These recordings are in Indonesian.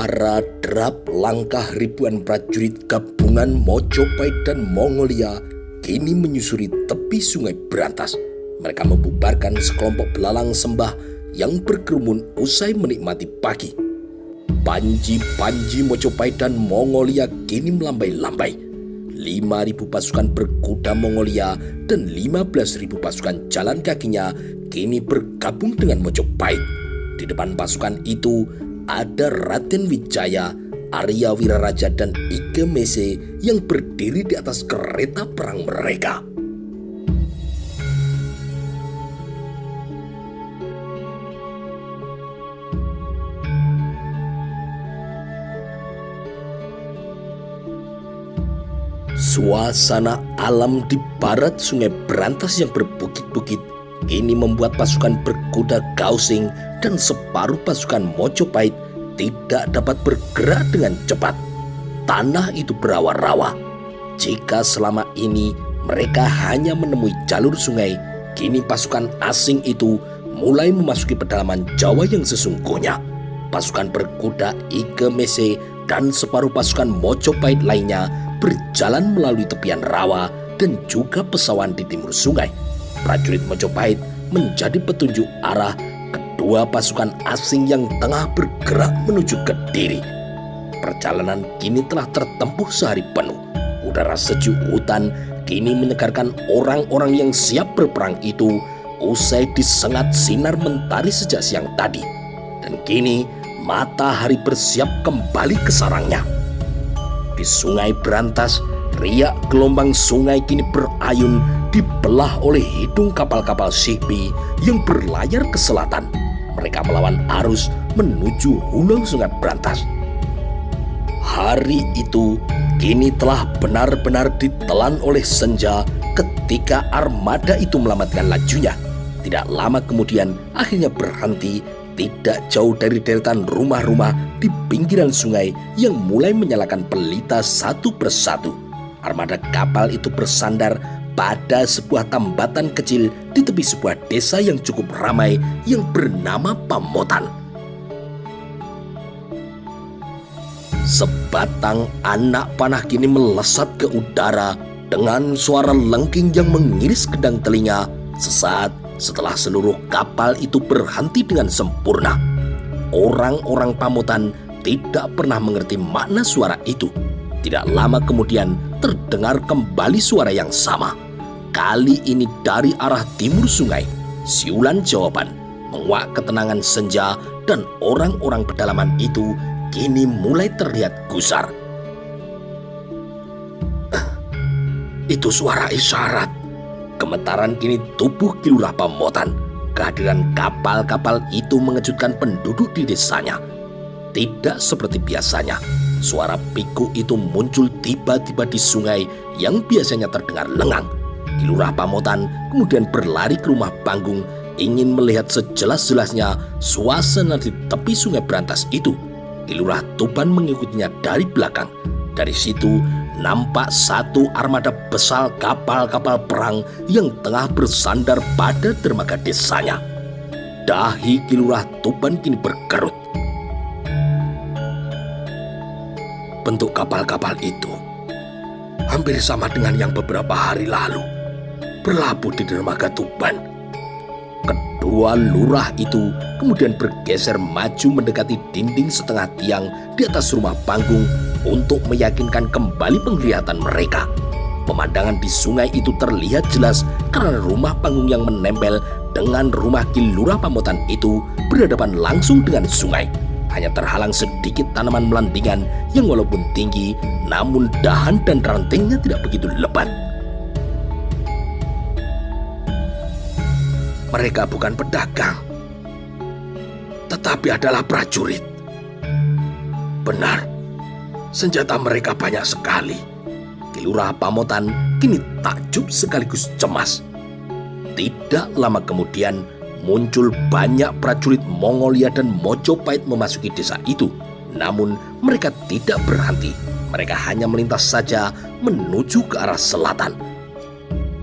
Suara derap langkah ribuan prajurit gabungan Mojopahit dan Mongolia kini menyusuri tepi sungai Brantas. Mereka membubarkan sekelompok belalang sembah yang berkerumun usai menikmati pagi. Panji-panji Mojopahit dan Mongolia kini melambai-lambai. 5.000 pasukan berkuda Mongolia dan 15.000 pasukan jalan kakinya kini bergabung dengan Mojopahit. Di depan pasukan itu ada Raden Wijaya, Arya Wiraraja dan Ike Mese yang berdiri di atas kereta perang mereka. Suasana alam di barat sungai Brantas yang berbukit-bukit kini membuat pasukan berkuda Gausing dan separuh pasukan Mojopahit tidak dapat bergerak dengan cepat. Tanah itu berawa-rawa. Jika selama ini mereka hanya menemui jalur sungai, kini pasukan asing itu mulai memasuki pedalaman Jawa yang sesungguhnya. Pasukan berkuda Ike Mese dan separuh pasukan Mojopahit lainnya berjalan melalui tepian rawa dan juga pesawahan di timur sungai. Prajurit Mojopahit menjadi petunjuk arah kedua pasukan asing yang tengah bergerak menuju Kediri. Perjalanan kini telah tertempuh sehari penuh. Udara sejuk hutan kini menyegarkan orang-orang yang siap berperang itu usai disengat sinar mentari sejak siang tadi. Dan kini matahari bersiap kembali ke sarangnya. Di sungai Brantas, riak gelombang sungai kini berayun dibelah oleh hidung kapal-kapal Shihbi yang berlayar ke selatan. Mereka melawan arus menuju hulu sungai Brantas. Hari itu kini telah benar-benar ditelan oleh senja ketika armada itu melamatkan lajunya. Tidak lama kemudian akhirnya berhenti tidak jauh dari deretan rumah-rumah di pinggiran sungai yang mulai menyalakan pelita satu persatu. Armada kapal itu bersandar pada sebuah tambatan kecil di tepi sebuah desa yang cukup ramai yang bernama Pamotan. Sebatang anak panah kini melesat ke udara dengan suara lengking yang mengiris kedang telinga sesaat setelah seluruh kapal itu berhenti dengan sempurna. Orang-orang Pamotan tidak pernah mengerti makna suara itu. Tidak lama kemudian terdengar kembali suara yang sama. Kali ini dari arah timur sungai. Siulan jawaban menguak ketenangan senja dan orang-orang pedalaman itu kini mulai terlihat gusar. Itu suara isyarat. Gemetaran kini tubuh Ki Lurah Pamotan. Kehadiran kapal-kapal itu mengejutkan penduduk di desanya. Tidak seperti biasanya, suara pikuk itu muncul tiba-tiba di sungai yang biasanya terdengar lengang. Ki Lurah Pamotan kemudian berlari ke rumah panggung ingin melihat sejelas-jelasnya suasana di tepi sungai Brantas itu. Ki Lurah Tuban mengikutinya dari belakang. Dari situ nampak satu armada besar kapal-kapal perang yang tengah bersandar pada dermaga desanya. Dahi Ki Lurah Tuban kini berkerut. Bentuk kapal-kapal itu hampir sama dengan yang beberapa hari lalu berlabuh di dermaga Tuban. Kedua lurah itu kemudian bergeser maju mendekati dinding setengah tiang di atas rumah panggung untuk meyakinkan kembali penglihatan mereka. Pemandangan di sungai itu terlihat jelas karena rumah panggung yang menempel dengan rumah Ki Lurah Pamotan itu berhadapan langsung dengan sungai. Hanya terhalang sedikit tanaman melantingan yang walaupun tinggi, namun dahan dan rantingnya tidak begitu lebat. Mereka bukan pedagang, tetapi adalah prajurit. Benar, senjata mereka banyak sekali. Ki Lurah Pamotan kini takjub sekaligus cemas. Tidak lama kemudian muncul banyak prajurit Mongolia dan Mojopahit memasuki desa itu. Namun mereka tidak berhenti. Mereka hanya melintas saja menuju ke arah selatan.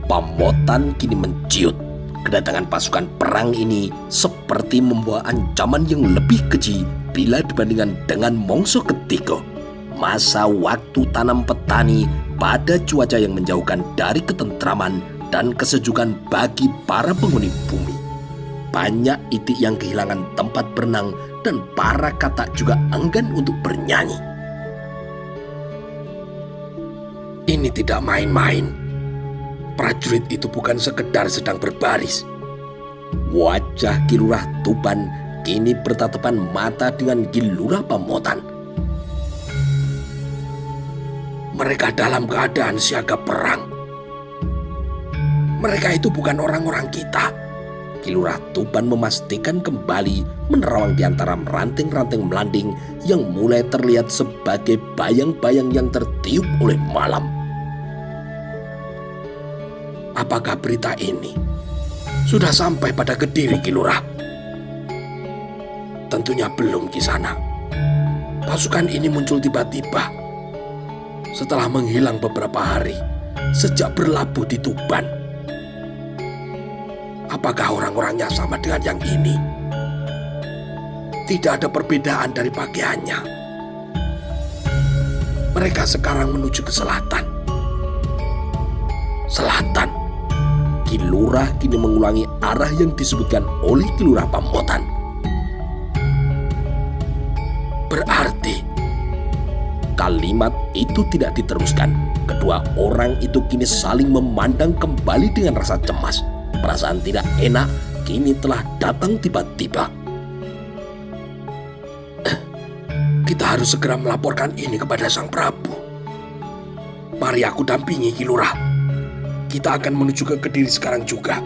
Pamotan kini menciut. Kedatangan pasukan perang ini seperti membawa ancaman yang lebih keji bila dibandingkan dengan mongso ketiga, masa waktu tanam petani pada cuaca yang menjauhkan dari ketentraman dan kesejukan bagi para penghuni bumi. Banyak itik yang kehilangan tempat berenang dan para katak juga enggan untuk bernyanyi. Ini tidak main-main. Prajurit itu bukan sekedar sedang berbaris. Wajah Ki Lurah Tuban kini bertatapan mata dengan Ki Lurah Pamotan. Mereka dalam keadaan siaga perang. Mereka itu bukan orang-orang kita. Ki Lurah Tuban memastikan kembali menerawang di antara ranting-ranting melanding yang mulai terlihat sebagai bayang-bayang yang tertiup oleh malam. Apakah berita ini sudah sampai pada Kediri, Ki Lurah? Tentunya belum, Kisanak. Pasukan ini muncul tiba-tiba setelah menghilang beberapa hari sejak berlabuh di Tuban. Apakah orang-orangnya sama dengan yang ini? Tidak ada perbedaan dari pakaiannya. Mereka sekarang menuju ke selatan. Selatan. Ki Lurah kini mengulangi arah yang disebutkan oleh Ki Lurah Pamotan. Berarti kalimat itu tidak diteruskan. Kedua orang itu kini saling memandang kembali dengan rasa cemas. Perasaan tidak enak kini telah datang tiba-tiba. Kita harus segera melaporkan ini kepada Sang Prabu. Mari aku dampingi, Ki Lurah. Kita akan menuju ke Kediri sekarang juga.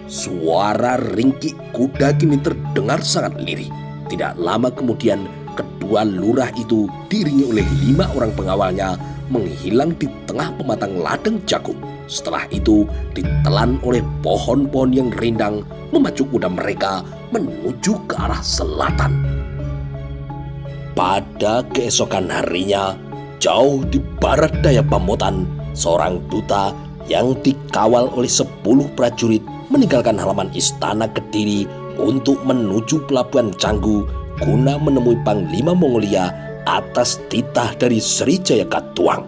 Suara ringkik kuda kini terdengar sangat lirih. Tidak lama kemudian kedua lurah itu diiringi oleh 5 orang pengawalnya menghilang di tengah pematang ladang jagung. Setelah itu ditelan oleh pohon-pohon yang rindang memacu kuda mereka menuju ke arah selatan. Pada keesokan harinya, jauh di barat daya Pamotan, seorang duta yang dikawal oleh 10 prajurit meninggalkan halaman istana Kediri untuk menuju pelabuhan Canggu guna menemui Panglima Mongolia atas titah dari Srijaya Katuang.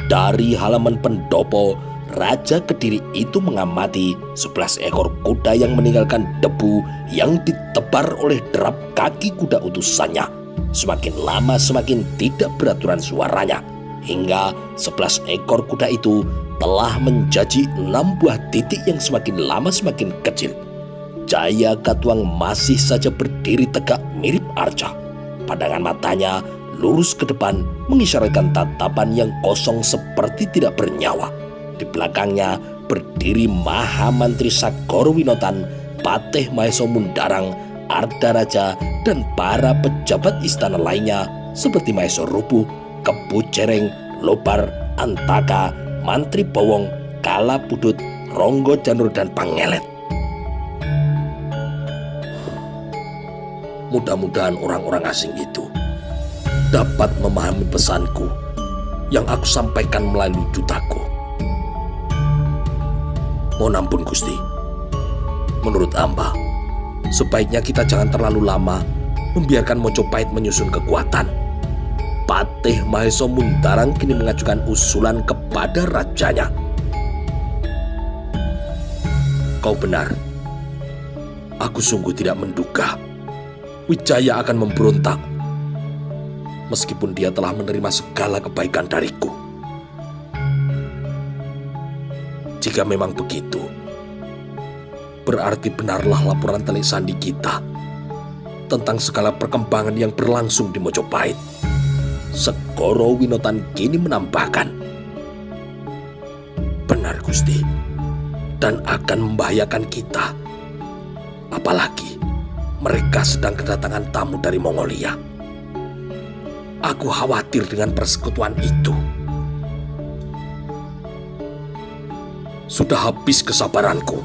Dari halaman pendopo, Raja Kediri itu mengamati 11 ekor kuda yang meninggalkan debu yang ditebar oleh derap kaki kuda utusannya. Semakin lama semakin tidak beraturan suaranya, hingga 11 ekor kuda itu telah menjadi 6 buah titik yang semakin lama semakin kecil. Jaya Katuang masih saja berdiri tegak mirip arca. Pandangan matanya lurus ke depan mengisyaratkan tatapan yang kosong seperti tidak bernyawa. Di belakangnya berdiri Maha Mantri Sagoro Winotan, Patih Maheso Mundarang, Arda Raja, dan para pejabat istana lainnya seperti Maheso Rubuh, Kebu Jereng, Lobar, Antaka, Mantri Bowong, Kala Pudut, Ronggo Janur, dan Pangelet. Mudah-mudahan orang-orang asing itu dapat memahami pesanku yang aku sampaikan melalui dutaku. Mohon ampun Gusti. Menurut Amba, sebaiknya kita jangan terlalu lama membiarkan Mojopahit menyusun kekuatan. Patih Maheso Mundarang kini mengajukan usulan kepada rajanya. Kau benar. Aku sungguh tidak menduga Wijaya akan memberontak, meskipun dia telah menerima segala kebaikan dariku. Jika memang begitu, berarti benarlah laporan Telik Sandi kita tentang segala perkembangan yang berlangsung di Mojopahit. Sagoro Winotan kini menambahkan, benar Gusti, dan akan membahayakan kita. Apalagi mereka sedang kedatangan tamu dari Mongolia. Aku khawatir dengan persekutuan itu. Sudah habis kesabaranku.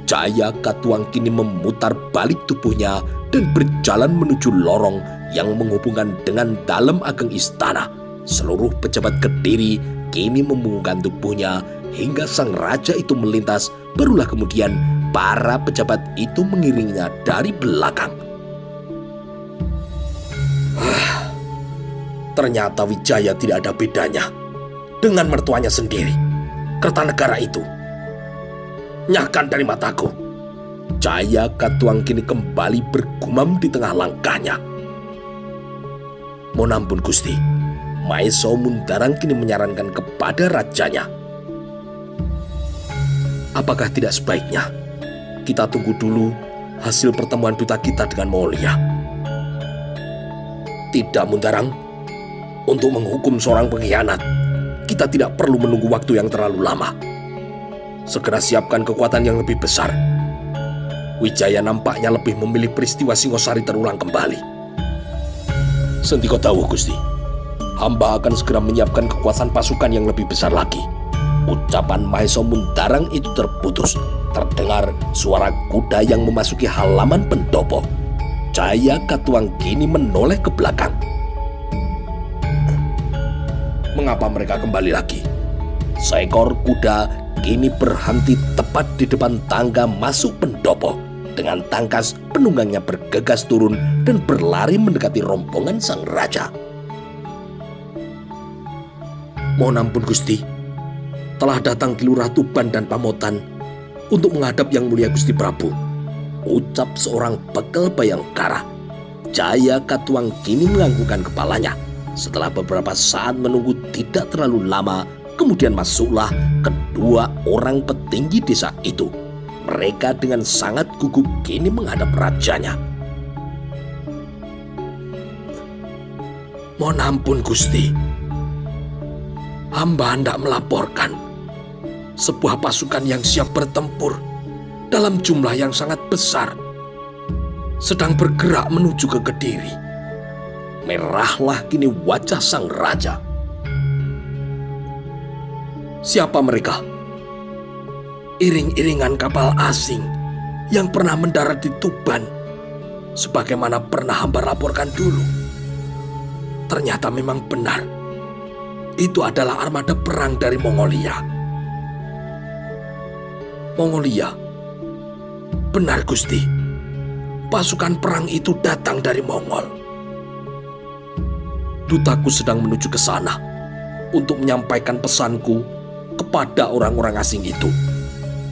Jaya Katuang kini memutar balik tubuhnya dan berjalan menuju lorong yang menghubungkan dengan dalam ageng istana. Seluruh pejabat Kediri kini membungkukkan tubuhnya hingga sang raja itu melintas. Barulah kemudian para pejabat itu mengiringinya dari belakang. Ternyata Wijaya tidak ada bedanya dengan mertuanya sendiri, Kertanegara itu. Nyahkan dari mataku. Jaya Katuang kini kembali bergumam di tengah langkahnya. Mohon ampun Gusti, Maeso Mundarang kini menyarankan kepada rajanya. Apakah tidak sebaiknya kita tunggu dulu hasil pertemuan duta kita dengan Mongolia? Tidak Mundarang, untuk menghukum seorang pengkhianat, kita tidak perlu menunggu waktu yang terlalu lama. Segera siapkan kekuatan yang lebih besar. Wijaya nampaknya lebih memilih peristiwa Singosari terulang kembali. Sentiko tahu Gusti, hamba akan segera menyiapkan kekuatan pasukan yang lebih besar lagi. Ucapan Maeso Mundarang itu terputus. Terdengar suara kuda yang memasuki halaman pendopo. Jaya Katuang kini menoleh ke belakang. Mengapa mereka kembali lagi? Seekor kuda kini berhenti tepat di depan tangga masuk pendopo. Dengan tangkas, penunggangnya bergegas turun dan berlari mendekati rombongan sang raja. Mohon ampun Gusti, telah datang Ki Lurah Tuban dan Pamotan untuk menghadap Yang Mulia Gusti Prabu, ucap seorang bekel Bayangkara. Jaya Katuang kini menganggukkan kepalanya. Setelah beberapa saat menunggu tidak terlalu lama, kemudian masuklah kedua orang petinggi desa itu. Mereka dengan sangat gugup kini menghadap rajanya. Mohon ampun Gusti, hamba hendak melaporkan sebuah pasukan yang siap bertempur dalam jumlah yang sangat besar sedang bergerak menuju ke Kediri. Merahlah kini wajah sang raja. Siapa mereka? Iring-iringan kapal asing yang pernah mendarat di Tuban, sebagaimana pernah hamba laporkan dulu. Ternyata memang benar, itu adalah armada perang dari Mongolia. Mongolia? Benar Gusti, pasukan perang itu datang dari Mongol. Dutaku sedang menuju ke sana untuk menyampaikan pesanku kepada orang-orang asing itu.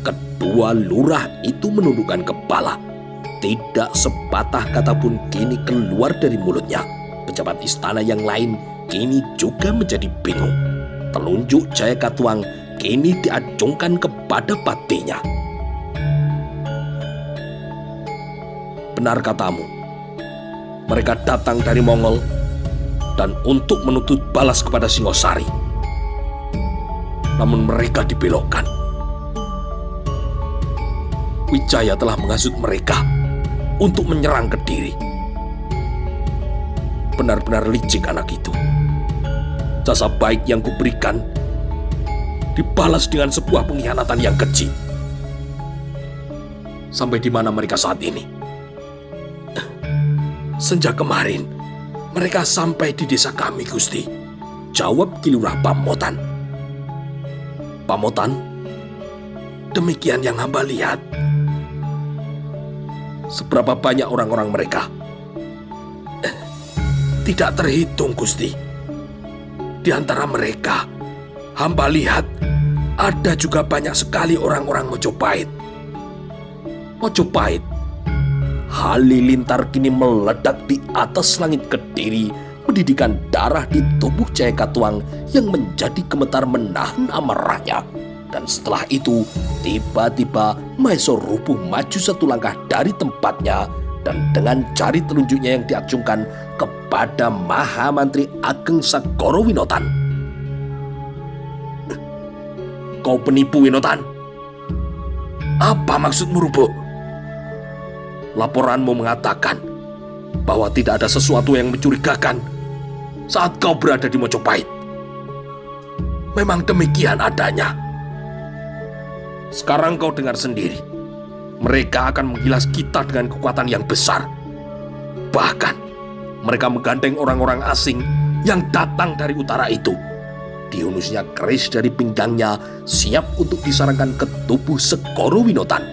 Kedua lurah itu menundukkan kepala. Tidak sepatah kata pun kini keluar dari mulutnya. Pejabat istana yang lain kini juga menjadi bingung. Telunjuk Jaya Katuang kini diacungkan kepada patinya. Benar katamu, mereka datang dari Mongol dan untuk menuntut balas kepada Singosari. Namun mereka dibelokkan. Wijaya telah menghasut mereka untuk menyerang Kediri. Benar-benar licik anak itu. Jasa baik yang kuberikan dibalas dengan sebuah pengkhianatan yang keji. Sampai di mana mereka saat ini? Sejak kemarin, mereka sampai di desa kami, Gusti. Jawab Ki Lurah Pamotan. Pamotan? Demikian yang hamba lihat. Seberapa banyak orang-orang mereka? Tidak terhitung, Gusti. Di antara mereka, hamba lihat ada juga banyak sekali orang-orang Mojopahit. Mojopahit? Halilintar kini meledak di atas langit Kediri, mendidihkan darah di tubuh Jaya Katuang yang menjadi gemetar menahan amarahnya. Dan setelah itu, tiba-tiba Maeso rubuh maju satu langkah dari tempatnya dan dengan jari telunjuknya yang diacungkan kepada Mahamantri Ageng Sagoro Winotan. Kau penipu Winotan? Apa maksudmu rubuh? Laporanmu mengatakan bahwa tidak ada sesuatu yang mencurigakan saat kau berada di Mojopahit. Memang demikian adanya. Sekarang kau dengar sendiri. Mereka akan menggilas kita dengan kekuatan yang besar. Bahkan, mereka menggandeng orang-orang asing yang datang dari utara itu. Dihunusnya keris dari pinggangnya, siap untuk disarankan ke tubuh Segoro Winotan.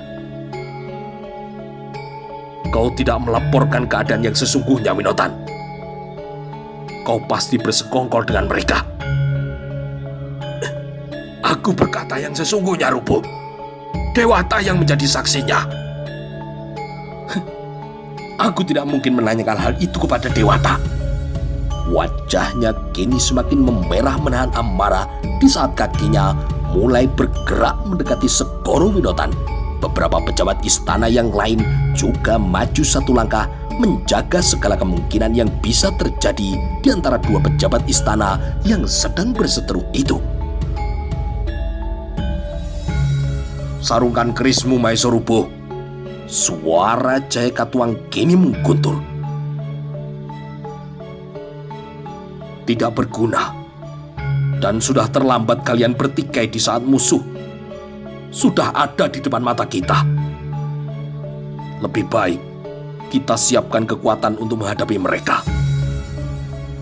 Kau tidak melaporkan keadaan yang sesungguhnya, Winotan. kau pasti bersekongkol dengan mereka. Aku berkata yang sesungguhnya, Rubuh. Dewata yang menjadi saksinya. Aku tidak mungkin menanyakan hal itu kepada Dewata. Wajahnya kini semakin memerah menahan amarah di saat kakinya mulai bergerak mendekati Segoro Winotan. Beberapa pejabat istana yang lain juga maju satu langkah menjaga segala kemungkinan yang bisa terjadi di antara dua pejabat istana yang sedang berseteru itu. Sarungkan kerismu, Maeso Rubuh. Suara Jaya Katuang kini mengguntur. Tidak berguna. Dan sudah terlambat kalian bertikai di saat musuh sudah ada di depan mata kita. Lebih baik kita siapkan kekuatan untuk menghadapi mereka.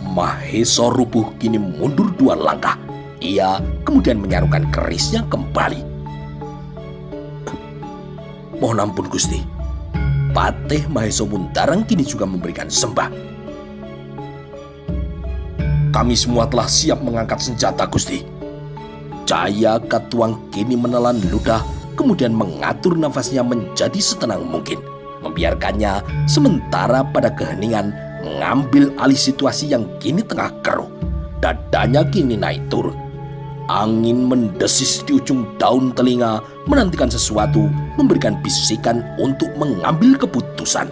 Mahesa Rubuh kini mundur 2 langkah. Ia kemudian menyarungkan kerisnya kembali. Mohon ampun, Gusti. Patih Mahesa Mundarang kini juga memberikan sembah. Kami semua telah siap mengangkat senjata, Gusti. Jaya Katuang kini menelan ludah, kemudian mengatur nafasnya menjadi setenang mungkin, membiarkannya sementara pada keheningan mengambil alih situasi yang kini tengah keruh. Dadanya kini naik turun. Angin mendesis di ujung daun telinga, menantikan sesuatu, memberikan bisikan untuk mengambil keputusan.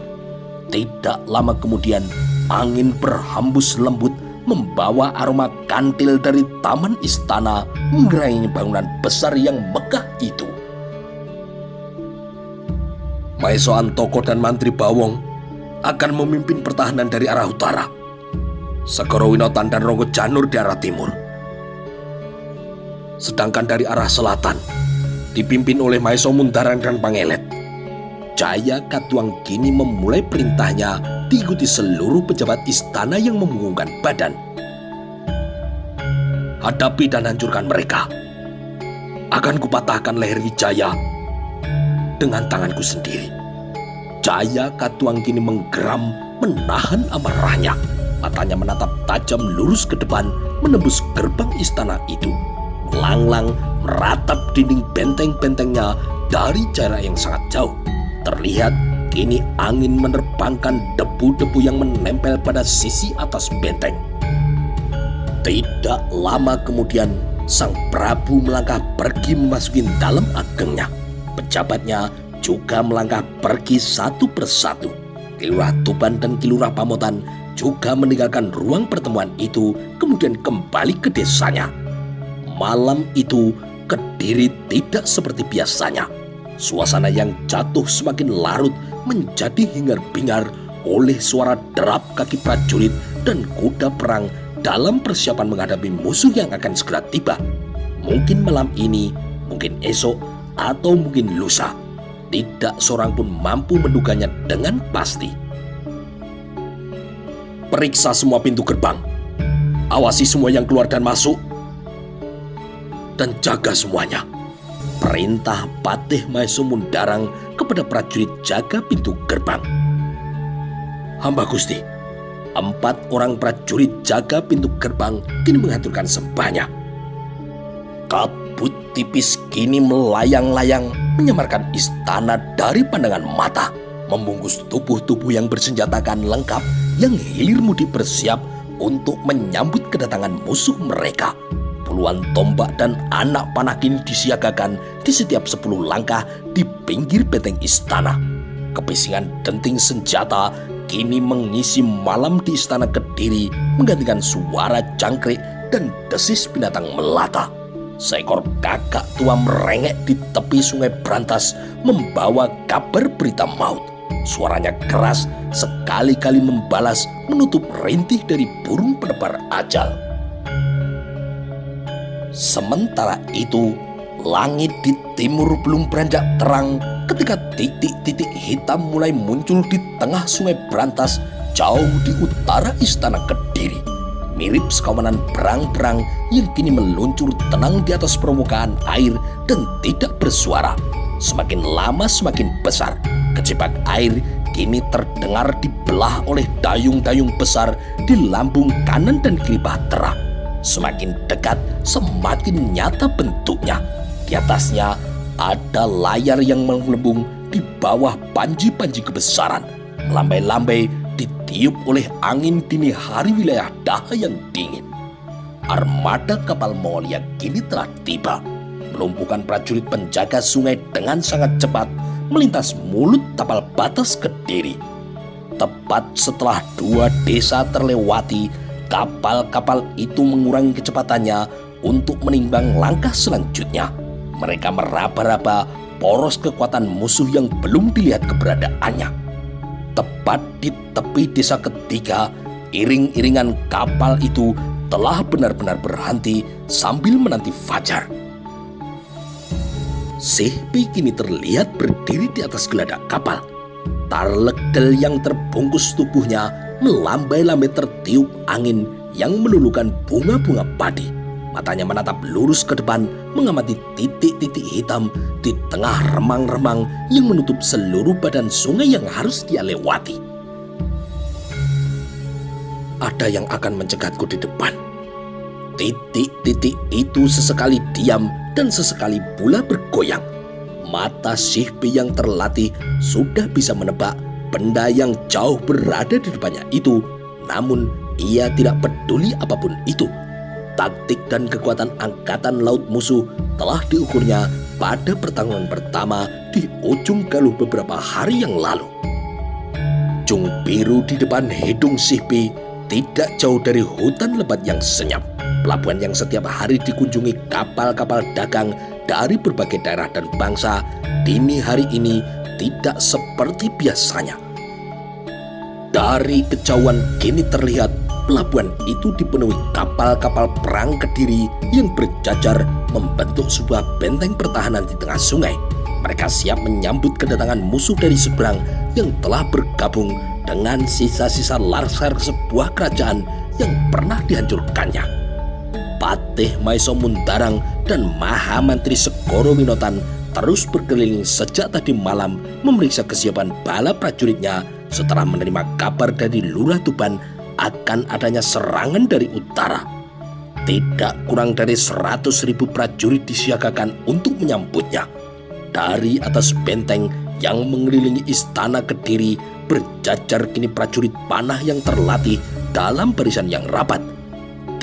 Tidak lama kemudian, angin berhembus lembut membawa aroma kantil dari taman istana menggerayangi bangunan besar yang megah itu. Maeso Antoko dan Mantri Bawong akan memimpin pertahanan dari arah utara. Segoro Winotan dan Ronggo Janur di arah timur. Sedangkan dari arah selatan dipimpin oleh Maeso Mundarang dan Pangelet. Jaya Katuang kini memulai perintahnya diikuti seluruh pejabat istana yang membungkukkan badan. Hadapi dan hancurkan mereka. Akan kupatahkan leher Wijaya dengan tanganku sendiri. Jaya Katuang kini menggeram menahan amarahnya. Matanya menatap tajam lurus ke depan menembus gerbang istana itu. Melanglang meratap dinding benteng-bentengnya dari jarak yang sangat jauh. Terlihat kini angin menerbangkan debu-debu yang menempel pada sisi atas benteng. Tidak lama kemudian, Sang Prabu melangkah pergi memasuki dalam agengnya. Pejabatnya juga melangkah pergi satu persatu. Kilurah Tuban dan Kilurah Pamotan juga meninggalkan ruang pertemuan itu, kemudian kembali ke desanya. Malam itu, Kediri tidak seperti biasanya. Suasana yang jatuh semakin larut menjadi hingar-bingar oleh suara derap kaki prajurit dan kuda perang dalam persiapan menghadapi musuh yang akan segera tiba. Mungkin malam ini, mungkin esok, atau mungkin lusa. Tidak seorang pun mampu menduganya dengan pasti. Periksa semua pintu gerbang. Awasi semua yang keluar dan masuk. Dan jaga semuanya. Perintah Patih Maeso Mundarang kepada prajurit jaga pintu gerbang. Hamba Gusti. 4 orang prajurit jaga pintu gerbang kini mengaturkan sembahnya. Kabut tipis kini melayang-layang menyamarkan istana dari pandangan mata, membungkus tubuh-tubuh yang bersenjatakan lengkap yang hilir mudik bersiap untuk menyambut kedatangan musuh mereka. Puluhan tombak dan anak panah kini disiagakan di setiap 10 langkah di pinggir benteng istana. Kebisingan denting senjata kini mengisi malam di istana Kediri, menggantikan suara jangkrik dan desis binatang melata. Seekor kakak tua merengek di tepi sungai Brantas membawa kabar berita maut. Suaranya keras, sekali-kali membalas menutup rintih dari burung penebar ajal. Sementara itu, langit di timur belum beranjak terang ketika titik-titik hitam mulai muncul di tengah sungai Brantas jauh di utara istana Kediri. Mirip sekawanan berang-berang yang kini meluncur tenang di atas permukaan air dan tidak bersuara. Semakin lama semakin besar. Kejebak air kini terdengar dibelah oleh dayung-dayung besar di lambung kanan dan kiri bahtera. Semakin dekat, semakin nyata bentuknya. Di atasnya ada layar yang melembung di bawah panji-panji kebesaran. Melambai-lambai ditiup oleh angin dini hari wilayah Daha yang dingin. Armada kapal Mongolia kini telah tiba. Melumpuhkan prajurit penjaga sungai dengan sangat cepat melintas mulut tapal batas Kediri. Tepat setelah 2 desa terlewati, kapal-kapal itu mengurangi kecepatannya untuk menimbang langkah selanjutnya. Mereka meraba-raba poros kekuatan musuh yang belum dilihat keberadaannya. Tepat di tepi desa ketiga, iring-iringan kapal itu telah benar-benar berhenti sambil menanti fajar. Sihpi kini terlihat berdiri di atas geladak kapal. Tarlegdel yang terbungkus tubuhnya melambai-lambai tertiup angin yang meluluhkan bunga-bunga padi. Matanya menatap lurus ke depan mengamati titik-titik hitam di tengah remang-remang yang menutup seluruh badan sungai yang harus dia lewati. Ada yang akan mencegatku di depan. Titik-titik itu sesekali diam dan sesekali pula bergoyang. Mata Sihpi yang terlatih sudah bisa menebak benda yang jauh berada di depannya itu, namun ia tidak peduli apapun itu. Taktik dan kekuatan angkatan laut musuh telah diukurnya pada pertarungan pertama di ujung Galuh beberapa hari yang lalu. Cung biru di depan hidung Sihpi tidak jauh dari hutan lebat yang senyap. Pelabuhan yang setiap hari dikunjungi kapal-kapal dagang dari berbagai daerah dan bangsa, dini hari ini tidak seperti biasanya. Dari kejauhan kini terlihat pelabuhan itu dipenuhi kapal-kapal perang Kediri yang berjajar membentuk sebuah benteng pertahanan di tengah sungai. Mereka siap menyambut kedatangan musuh dari seberang yang telah bergabung dengan sisa-sisa laskar sebuah kerajaan yang pernah dihancurkannya. Patih Maiso Mundarang dan Maha Mantri Segoro Winotan terus berkeliling sejak tadi malam memeriksa kesiapan bala prajuritnya setelah menerima kabar dari Lurah Tuban akan adanya serangan dari utara. Tidak kurang dari 100.000 prajurit disiagakan untuk menyambutnya. Dari atas benteng yang mengelilingi istana Kediri berjajar kini prajurit panah yang terlatih dalam barisan yang rapat.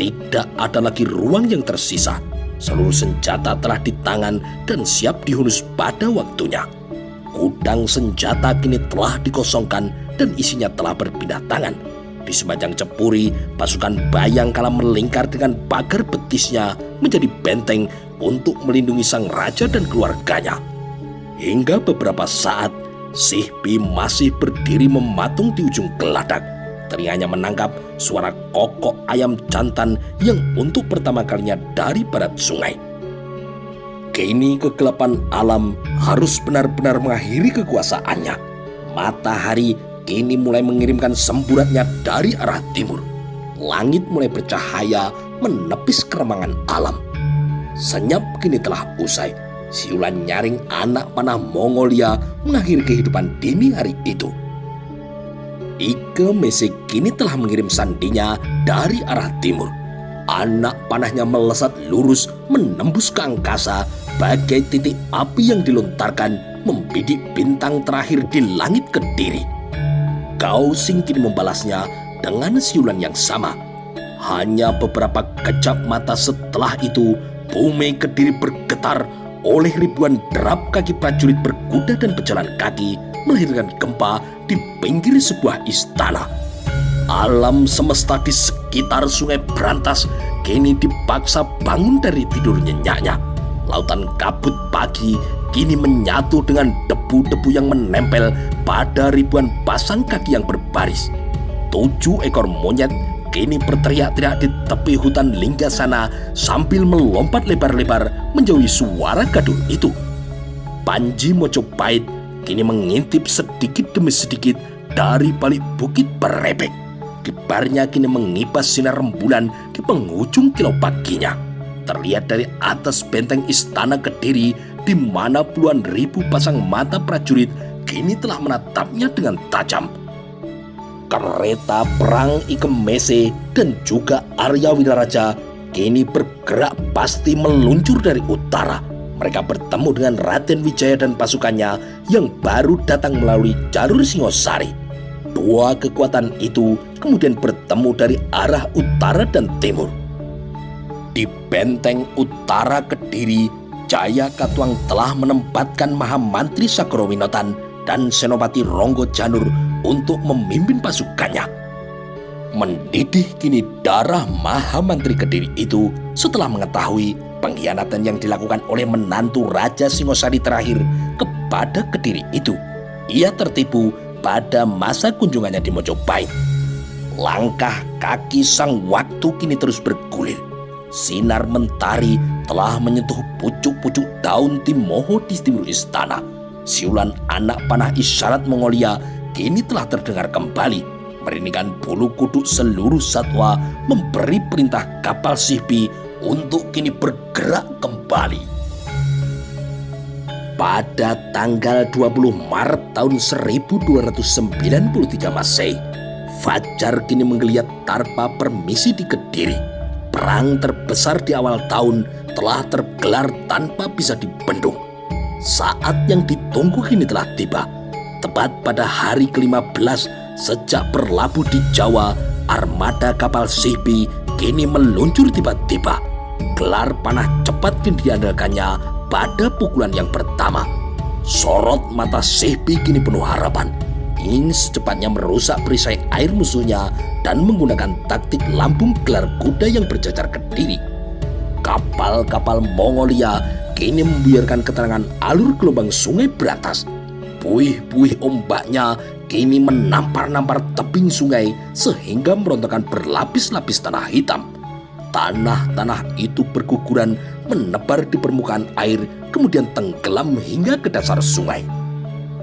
Tidak ada lagi ruang yang tersisa. Seluruh senjata telah di tangan dan siap dihunus pada waktunya. Gudang senjata kini telah dikosongkan dan isinya telah berpindah tangan. Di sepanjang cepuri, pasukan Bayangkala melingkar dengan pagar betisnya menjadi benteng untuk melindungi sang raja dan keluarganya. Hingga beberapa saat, Sihpi masih berdiri mematung di ujung geladak. Telinganya menangkap suara kokok ayam jantan yang untuk pertama kalinya dari barat sungai. Kini kegelapan alam harus benar-benar mengakhiri kekuasaannya. Matahari kini mulai mengirimkan semburatnya dari arah timur. Langit mulai bercahaya menepis keremangan alam. Senyap kini telah usai. Siulan nyaring anak panah Mongolia mengakhiri kehidupan dini hari itu. Ike Mesik kini telah mengirim sandinya dari arah timur. Anak panahnya melesat lurus menembus ke angkasa bagai titik api yang dilontarkan membidik bintang terakhir di langit Kediri. Gausing kini membalasnya dengan siulan yang sama. Hanya beberapa kejap mata setelah itu, bumi Kediri bergetar oleh ribuan derap kaki prajurit berkuda dan pejalan kaki melahirkan gempa di pinggir sebuah istana. Alam semesta di sekitar Sungai Brantas kini dipaksa bangun dari tidur nyenyaknya. Lautan kabut pagi kini menyatu dengan debu-debu yang menempel pada ribuan pasang kaki yang berbaris. 7 ekor monyet kini berteriak-teriak di tepi hutan Linggasana sambil melompat lebar-lebar menjauhi suara gaduh itu. Panji Mojopahit kini mengintip sedikit demi sedikit dari balik bukit Berebek. Kibarnya kini mengibas sinar rembulan di penghujung kilau paginya. Terlihat dari atas benteng istana Kediri di mana puluhan ribu pasang mata prajurit kini telah menatapnya dengan tajam. Kereta perang Ikemese dan juga Arya Winaraja kini bergerak pasti meluncur dari utara. Mereka bertemu dengan Raden Wijaya dan pasukannya yang baru datang melalui jalur Singosari. Dua kekuatan itu kemudian bertemu dari arah utara dan timur. Di benteng utara Kediri, Jaya Katuang telah menempatkan Mahamantri Sakrawinotan dan Senopati Ronggo Janur untuk memimpin pasukannya. Mendidih kini darah Mahamantri Kediri itu setelah mengetahui pengkhianatan yang dilakukan oleh menantu Raja Singosari terakhir kepada Kediri itu. Ia tertipu pada masa kunjungannya di Mojopahit. Langkah kaki sang waktu kini terus bergulir. Sinar mentari telah menyentuh pucuk-pucuk daun timoho di timur istana. Siulan anak panah isyarat Mongolia kini telah terdengar kembali. Meringingkan bulu kuduk seluruh satwa memberi perintah kapal Sihbi untuk kini bergerak kembali. Pada tanggal 20 Maret tahun 1293 Masehi, fajar kini menggeliat tanpa permisi di Kediri. Perang terbesar di awal tahun telah tergelar tanpa bisa dibendung. Saat yang ditunggu kini telah tiba. Tepat pada hari ke-15 sejak berlabuh di Jawa, armada kapal Sihbi kini meluncur tiba-tiba. Gelar panah cepat kini diandalkannya pada pukulan yang pertama. Sorot mata Sihbi kini penuh harapan. Ingin secepatnya merusak perisai air musuhnya dan menggunakan taktik lambung gelar kuda yang berjajar Kediri. Kapal-kapal Mongolia kini membiarkan keterangan alur gelombang sungai Brantas. Buih-buih ombaknya kini menampar-nampar tebing sungai sehingga merontokkan berlapis-lapis tanah hitam. Tanah-tanah itu berguguran menebar di permukaan air, kemudian tenggelam hingga ke dasar sungai.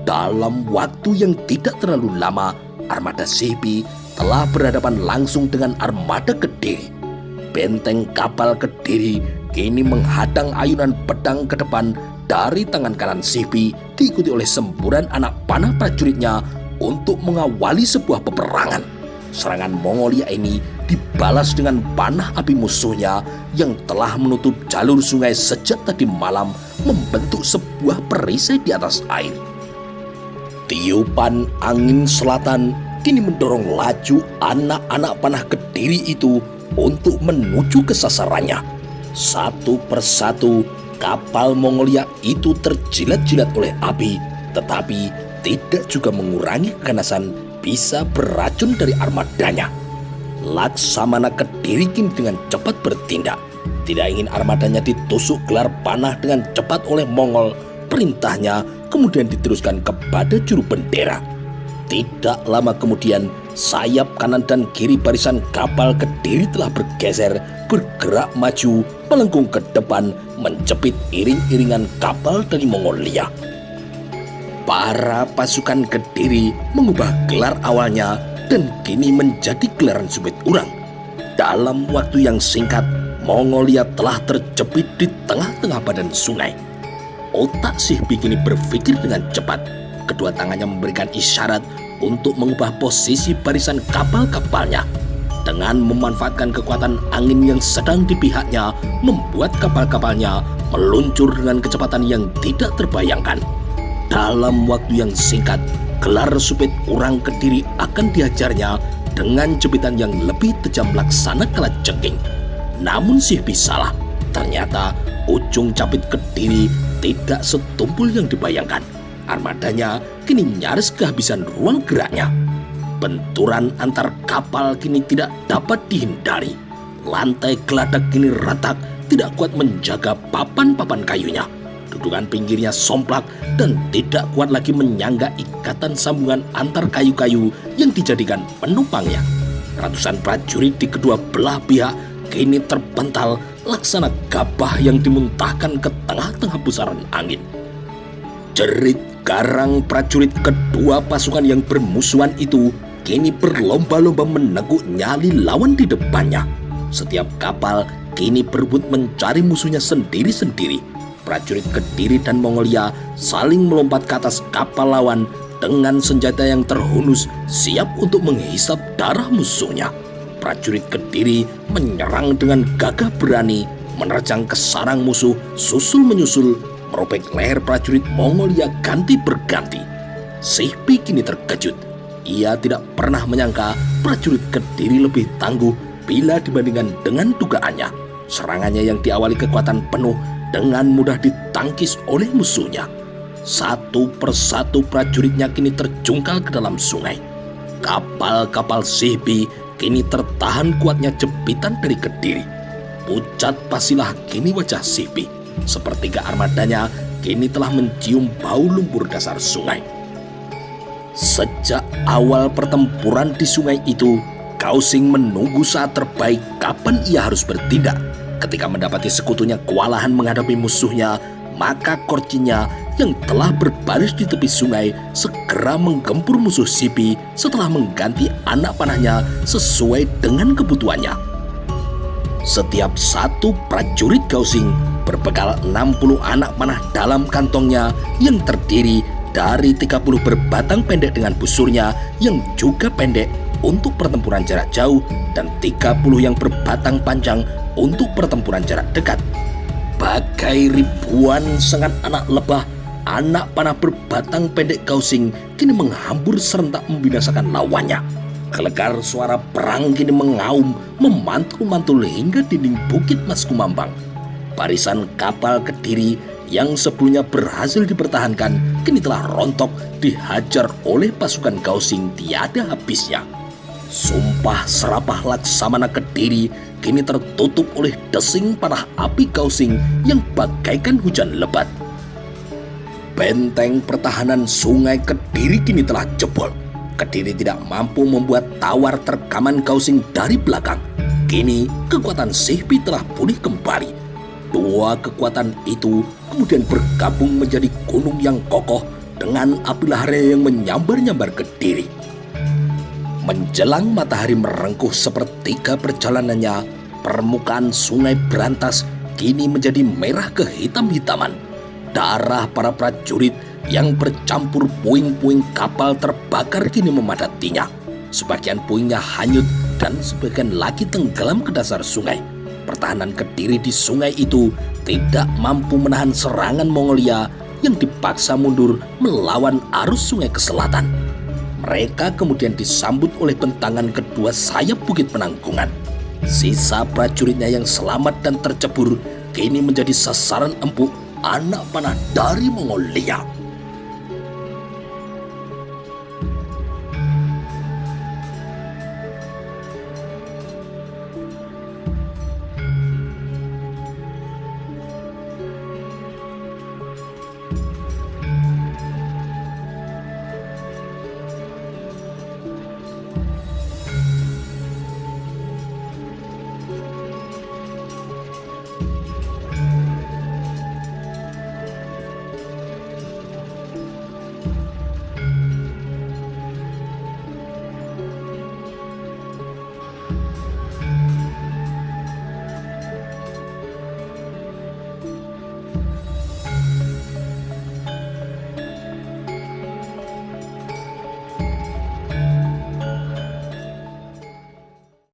Dalam waktu yang tidak terlalu lama, armada Sihbi telah berhadapan langsung dengan armada Kediri. Benteng kapal Kediri kini menghadang ayunan pedang ke depan dari tangan kanan Sihbi, diikuti oleh semburan anak panah prajuritnya untuk mengawali sebuah peperangan. Serangan Mongolia ini dibalas dengan panah api musuhnya yang telah menutup jalur sungai sejak tadi malam, membentuk sebuah perisai di atas air. Tiupan angin selatan kini mendorong laju anak-anak panah Kediri itu untuk menuju ke sasarannya. Satu persatu kapal Mongolia itu terjilat-jilat oleh api, tetapi tidak juga mengurangi keganasan bisa beracun dari armadanya. Laksamana Kediri kini dengan cepat bertindak. Tidak ingin armadanya ditusuk gelar panah dengan cepat oleh Mongol, perintahnya kemudian diteruskan kepada juru bendera. Tidak lama kemudian, sayap kanan dan kiri barisan kapal Kediri telah bergeser, bergerak maju, melengkung ke depan, menjepit iring-iringan kapal dari Mongolia. Para pasukan Kediri mengubah gelar awalnya dan kini menjadi gelaran Subit Urang. Dalam waktu yang singkat, Mongolia telah terjepit di tengah-tengah badan sungai. Otak Sihbi kini berpikir dengan cepat. Kedua tangannya memberikan isyarat untuk mengubah posisi barisan kapal-kapalnya. Dengan memanfaatkan kekuatan angin yang sedang di pihaknya, membuat kapal-kapalnya meluncur dengan kecepatan yang tidak terbayangkan. Dalam waktu yang singkat, gelar Subit Urang Kediri akan dihajarnya dengan jepitan yang lebih tajam laksana kalajengking. Namun Sihbi salah. Ternyata ujung capit Kediri tidak setumpul yang dibayangkan. Armadanya kini nyaris kehabisan ruang geraknya. Benturan antar kapal kini tidak dapat dihindari. Lantai geladak kini retak, tidak kuat menjaga papan-papan kayunya. Dudukan pinggirnya somplak dan tidak kuat lagi menyangga ikatan sambungan antar kayu-kayu yang dijadikan penumpangnya. Ratusan prajurit di kedua belah pihak kini terpental laksana gabah yang dimuntahkan ke tengah-tengah pusaran angin. Jerit garang prajurit kedua pasukan yang bermusuhan itu kini berlomba-lomba meneguk nyali lawan di depannya. Setiap kapal kini berebut mencari musuhnya sendiri-sendiri. prajurit Kediri dan Mongolia saling melompat ke atas kapal lawan dengan senjata yang terhunus siap untuk menghisap darah musuhnya. Prajurit Kediri menyerang dengan gagah berani, menerjang ke sarang musuh susul menyusul, merobek leher prajurit Mongolia ganti berganti. Sihpi kini terkejut. Ia tidak pernah menyangka prajurit Kediri lebih tangguh bila dibandingkan dengan dugaannya. Serangannya yang diawali kekuatan penuh dengan mudah ditangkis oleh musuhnya. Satu persatu prajuritnya kini terjungkal ke dalam sungai. Kapal-kapal Sihpi kini tertahan kuatnya jepitan dari Kediri. Pucat pasilah kini wajah Sihpi. Sepertiga armadanya kini telah mencium bau lumpur dasar sungai. Sejak awal pertempuran di sungai itu, Kausing menunggu saat terbaik kapan ia harus bertindak. Ketika mendapati sekutunya kewalahan menghadapi musuhnya, maka Korcinya yang telah berbaris di tepi sungai segera menggempur musuh Sihpi setelah mengganti anak panahnya sesuai dengan kebutuhannya. Setiap satu prajurit Kausing berbekal 60 anak panah dalam kantongnya yang terdiri dari 30 berbatang pendek dengan busurnya yang juga pendek untuk pertempuran jarak jauh dan 30 yang berbatang panjang untuk pertempuran jarak dekat. Bagai ribuan sengat anak lebah, anak panah berbatang pendek Kausing kini menghambur serentak membinasakan lawannya. Gelegar suara perang kini mengaum, memantul-mantul hingga dinding Bukit Mas Kumambang. Barisan kapal Kediri yang sebelumnya berhasil dipertahankan kini telah rontok dihajar oleh pasukan Kausing tiada habisnya. Sumpah serapah Laksamana Kediri kini tertutup oleh desing panah api Kausing yang bagaikan hujan lebat. Benteng pertahanan sungai Kediri kini telah jebol. Kediri tidak mampu membuat tawar terkaman Kausing dari belakang. Kini kekuatan Sihpi telah pulih kembali. Dua kekuatan itu kemudian bergabung menjadi gunung yang kokoh dengan api laharnya yang menyambar-nyambar Kediri. Menjelang matahari merengkuh sepertiga perjalanannya, permukaan sungai Brantas kini menjadi merah kehitam-hitaman. Darah para prajurit yang bercampur puing-puing kapal terbakar kini memadatinya. Sebagian puingnya hanyut dan sebagian lagi tenggelam ke dasar sungai. Pertahanan Kediri di sungai itu tidak mampu menahan serangan Mongolia yang dipaksa mundur melawan arus sungai ke selatan. Mereka kemudian disambut oleh bentangan kedua sayap Bukit Penanggungan. Sisa prajuritnya yang selamat dan tercebur kini menjadi sasaran empuk anak panah dari Mongolia.